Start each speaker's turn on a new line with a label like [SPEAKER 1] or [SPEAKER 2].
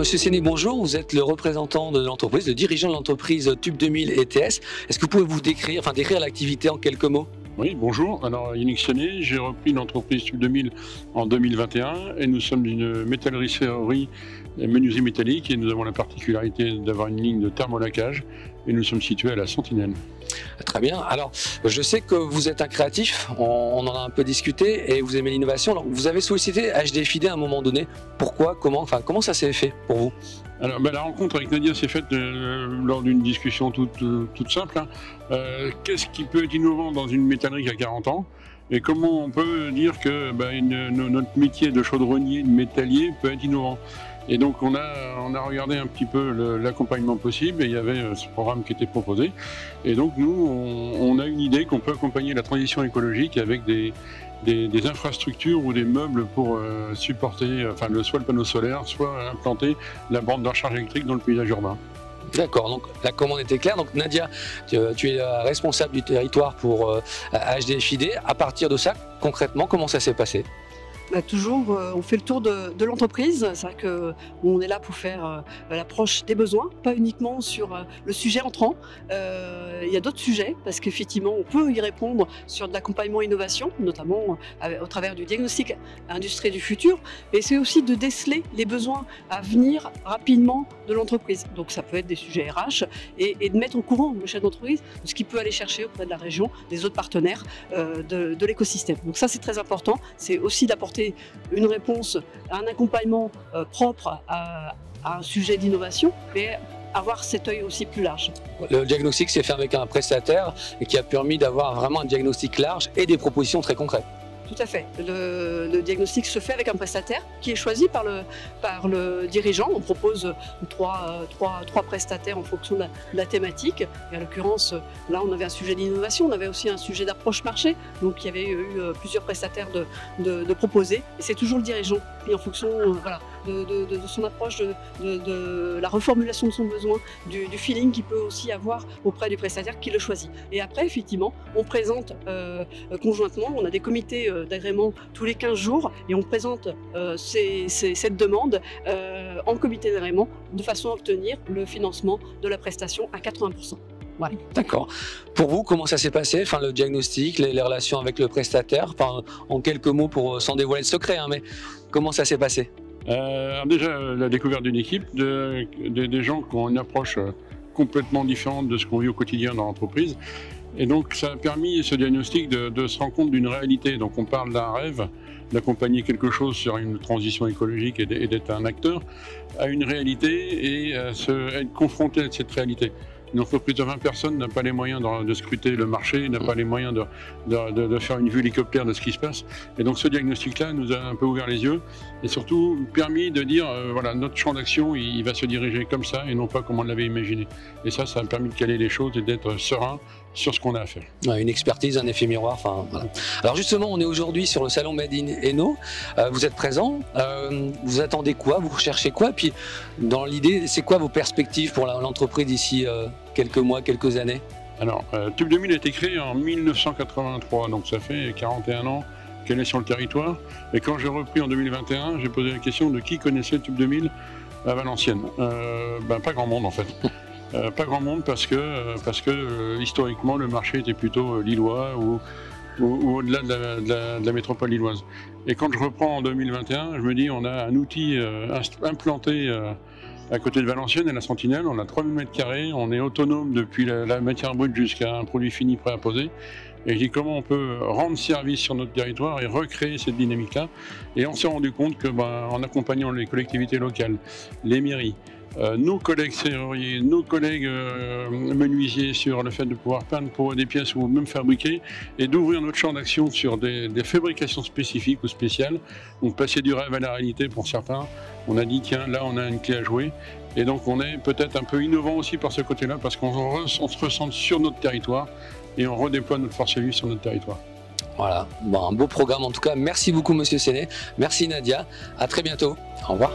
[SPEAKER 1] Monsieur Séné, bonjour. Vous êtes le représentant de l'entreprise, le dirigeant de l'entreprise Tube 2000 ETS. Est-ce que vous pouvez vous décrire l'activité en quelques mots?
[SPEAKER 2] Oui, bonjour. Alors, Yannick Séné, j'ai repris l'entreprise Tube 2000 en 2021 et nous sommes une métallerie-serrerie et menuiserie métallique et nous avons la particularité d'avoir une ligne de thermolaquage et nous sommes situés à la Sentinelle.
[SPEAKER 1] Très bien. Alors, je sais que vous êtes un créatif, on en a un peu discuté et vous aimez l'innovation. Alors, vous avez sollicité HDFID à un moment donné. Pourquoi? Comment ça s'est fait pour vous?
[SPEAKER 2] Alors, la rencontre avec Nadia s'est faite lors d'une discussion toute simple. Qu'est-ce qui peut être innovant dans une métallerie qui a 40 ans? Et comment on peut dire que notre métier de chaudronnier, de métallier peut être innovant? Et donc on a regardé un petit peu l'accompagnement possible et il y avait ce programme qui était proposé. Et donc nous, on a une idée qu'on peut accompagner la transition écologique avec des infrastructures ou des meubles pour supporter soit le panneau solaire, soit implanter la borne de recharge électrique dans le paysage urbain.
[SPEAKER 1] D'accord, donc la commande était claire. Donc Nadia, tu es responsable du territoire pour HDFID. À partir de ça, concrètement, comment ça s'est passé?
[SPEAKER 3] Toujours, on fait le tour de l'entreprise. C'est vrai qu'on est là pour faire l'approche des besoins, pas uniquement sur le sujet entrant. Il y a d'autres sujets, parce qu'effectivement, on peut y répondre sur de l'accompagnement innovation, notamment au travers du diagnostic industrie du futur. Et c'est aussi de déceler les besoins à venir rapidement de l'entreprise. Donc ça peut être des sujets RH et de mettre au courant le chef d'entreprise de ce qu'il peut aller chercher auprès de la région, des autres partenaires de l'écosystème. Donc ça, c'est très important. C'est aussi d'apporter une réponse, un accompagnement propre à un sujet d'innovation, mais avoir cet œil aussi plus large.
[SPEAKER 1] Le diagnostic s'est fait avec un prestataire et qui a permis d'avoir vraiment un diagnostic large et des propositions très concrètes.
[SPEAKER 3] Tout à fait. Le diagnostic se fait avec un prestataire qui est choisi par le dirigeant. On propose trois prestataires en fonction de la thématique. Et en l'occurrence, là, on avait un sujet d'innovation, on avait aussi un sujet d'approche marché. Donc, il y avait eu plusieurs prestataires de proposer. Et c'est toujours le dirigeant qui, en fonction de son approche, de la reformulation de son besoin, du feeling qu'il peut aussi avoir auprès du prestataire, qui le choisit. Et après, effectivement, on présente conjointement, on a des comités d'agrément tous les 15 jours et on présente cette demande en comité d'agrément de façon à obtenir le financement de la prestation à 80%. Ouais.
[SPEAKER 1] D'accord. Pour vous, comment ça s'est passé? Le diagnostic, les relations avec le prestataire, en quelques mots, sans dévoiler de secret, mais comment ça s'est passé?
[SPEAKER 2] Déjà, la découverte d'une équipe, des gens qui ont une approche complètement différente de ce qu'on vit au quotidien dans l'entreprise. Et donc, ça a permis, ce diagnostic, de se rendre compte d'une réalité. Donc, on parle d'un rêve, d'accompagner quelque chose sur une transition écologique et d'être un acteur, à une réalité et être confronté à cette réalité. Une entreprise de 20 personnes n'a pas les moyens de scruter le marché, n'a pas les moyens de faire une vue hélicoptère de ce qui se passe. Et donc ce diagnostic-là nous a un peu ouvert les yeux et surtout permis de dire, voilà, notre champ d'action, il va se diriger comme ça et non pas comme on l'avait imaginé. Et ça a permis de caler les choses et d'être serein sur ce qu'on a à faire.
[SPEAKER 1] Ouais, une expertise, un effet miroir. Voilà. Alors justement, on est aujourd'hui sur le salon Made in Hainaut. Vous êtes présent. Vous attendez quoi? Vous recherchez quoi? Puis dans l'idée, c'est quoi vos perspectives pour l'entreprise d'ici quelques mois, quelques années?
[SPEAKER 2] Alors, Tube 2000 a été créé en 1983, donc ça fait 41 ans qu'elle est sur le territoire. Et quand j'ai repris en 2021, j'ai posé la question de qui connaissait Tube 2000 à Valenciennes. Pas grand monde en fait. Pas grand monde parce que historiquement le marché était plutôt lillois ou au-delà de la métropole lilloise. Et quand je reprends en 2021, je me dis on a un outil implanté à côté de Valenciennes, à la Sentinelle, on a 3000 m², on est autonome depuis la matière brute jusqu'à un produit fini prêt à poser. Et je dis comment on peut rendre service sur notre territoire et recréer cette dynamique-là. Et on s'est rendu compte que en accompagnant les collectivités locales, les mairies, nos collègues serruriers, nos collègues menuisiers sur le fait de pouvoir peindre pour des pièces ou même fabriquer et d'ouvrir notre champ d'action sur des fabrications spécifiques ou spéciales. Donc passer du rêve à la réalité pour certains, on a dit tiens là on a une clé à jouer et donc on est peut-être un peu innovant aussi par ce côté-là parce qu'on se ressent sur notre territoire et on redéploie notre force vive sur notre territoire.
[SPEAKER 1] Voilà, un beau programme en tout cas. Merci beaucoup Monsieur Séné, merci Nadia, à très bientôt, au revoir.